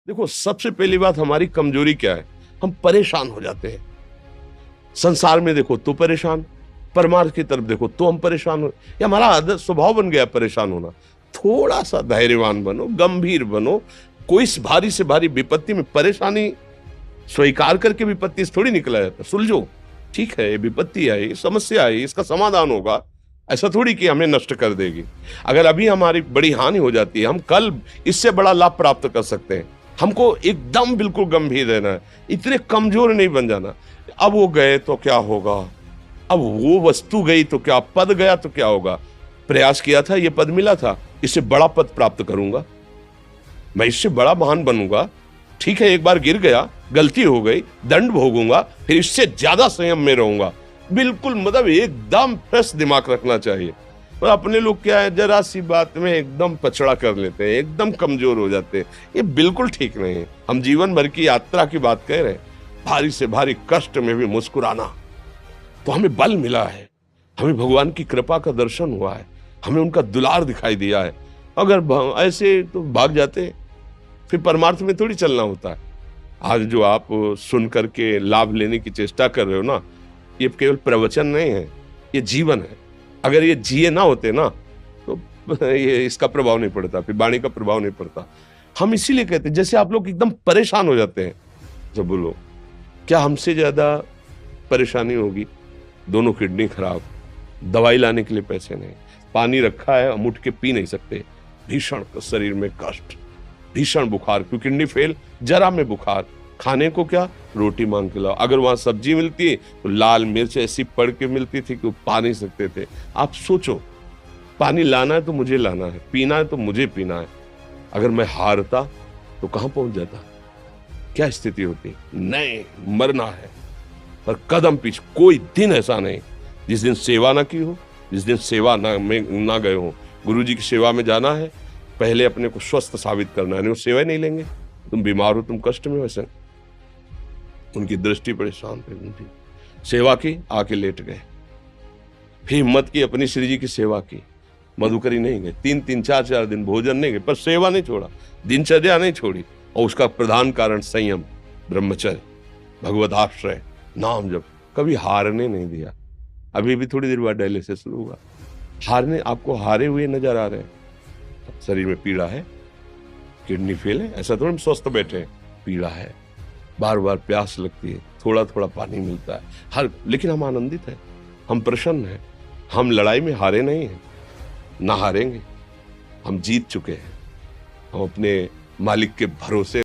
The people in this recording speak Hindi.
देखो, सबसे पहली बात हमारी कमजोरी क्या है? हम परेशान हो जाते हैं। संसार में देखो तो परेशान, परमार्थ की तरफ देखो तो हम परेशान हो, ये हमारा आदत स्वभाव बन गया परेशान होना। थोड़ा सा धैर्यवान बनो, गंभीर बनो। कोई इस भारी से भारी विपत्ति में परेशानी स्वीकार करके विपत्ति से थोड़ी निकला जाता। सुलझो, ठीक है, ये विपत्ति आई, समस्या आई, इसका समाधान होगा। ऐसा थोड़ी कि हमें नष्ट कर देगी। अगर अभी हमारी बड़ी हानि हो जाती है, हम कल इससे बड़ा लाभ प्राप्त कर सकते हैं। हमको एकदम बिल्कुल गंभीर रहना है, इतने कमजोर नहीं बन जाना। अब वो गए तो क्या होगा, अब वो वस्तु गई तो क्या, पद गया तो क्या होगा। प्रयास किया था, ये पद मिला था, इससे बड़ा पद प्राप्त करूंगा, मैं इससे बड़ा महान बनूंगा। ठीक है, एक बार गिर गया, गलती हो गई, दंड भोगूंगा, फिर इससे ज्यादा संयम में रहूंगा। बिल्कुल, मतलब एकदम फ्रेश दिमाग रखना चाहिए। और अपने लोग क्या है, जरा सी बात में एकदम पछड़ा कर लेते हैं, एकदम कमजोर हो जाते हैं। ये बिल्कुल ठीक नहीं है। हम जीवन भर की यात्रा की बात कह रहे हैं, भारी से भारी कष्ट में भी मुस्कुराना, तो हमें बल मिला है, हमें भगवान की कृपा का दर्शन हुआ है, हमें उनका दुलार दिखाई दिया है। अगर ऐसे तो भाग जाते, फिर परमार्थ में थोड़ी चलना होता है। आज जो आप सुन करके लाभ लेने की चेष्टा कर रहे हो ना, ये केवल प्रवचन नहीं है, ये जीवन है। अगर ये जिए ना होते ना, तो ये इसका प्रभाव नहीं पड़ता, फिर वाणी का प्रभाव नहीं पड़ता। हम इसीलिए कहते हैं, जैसे आप लोग एकदम परेशान हो जाते हैं, जब बोलो क्या हमसे ज्यादा परेशानी होगी? दोनों किडनी खराब, दवाई लाने के लिए पैसे नहीं, पानी रखा है हम उठ के पी नहीं सकते, भीषण शरीर में कष्ट, भीषण बुखार, क्योंकि किडनी फेल, जरा में बुखार, खाने को क्या, रोटी मांग के लाओ। अगर वहां सब्जी मिलती तो लाल मिर्च ऐसी पड़ के मिलती थी कि वो पा नहीं सकते थे। आप सोचो, पानी लाना है तो मुझे लाना है, पीना है तो मुझे पीना है। अगर मैं हारता तो कहां पहुंच जाता, क्या स्थिति होती? नहीं, मरना है, पर कदम पीछे। कोई दिन ऐसा नहीं जिस दिन सेवा ना की हो, जिस दिन सेवा ना गए हो। गुरु जी की सेवा में जाना है, पहले अपने को स्वस्थ साबित करना है, नहीं वो सेवा ही नहीं लेंगे। तुम बीमार हो, तुम कष्ट में, वैसे उनकी दृष्टि बड़े शांत है, उनकी सेवा की, आके लेट गए। फिर हिम्मत की, अपनी श्री जी की सेवा की, मधुकरी नहीं गए, 3-3 4-4 दिन भोजन नहीं गए, पर सेवा नहीं छोड़ा, दिनचर्या नहीं छोड़ी। और उसका प्रधान कारण संयम, ब्रह्मचर्य, भगवत आश्रय, नाम जप, कभी हारने नहीं दिया। अभी भी थोड़ी देर बाद डायलिसिस शुरू हुआ। हारने, आपको हारे हुए नजर आ रहे हैं? शरीर में पीड़ा है, किडनी फेल है, ऐसा थोड़ा हम स्वस्थ बैठे हैं, पीड़ा है, बार बार प्यास लगती है, थोड़ा थोड़ा पानी मिलता है, हर, लेकिन हम आनंदित हैं, हम प्रसन्न हैं। हम लड़ाई में हारे नहीं हैं, ना हारेंगे, हम जीत चुके हैं। हम अपने मालिक के भरोसे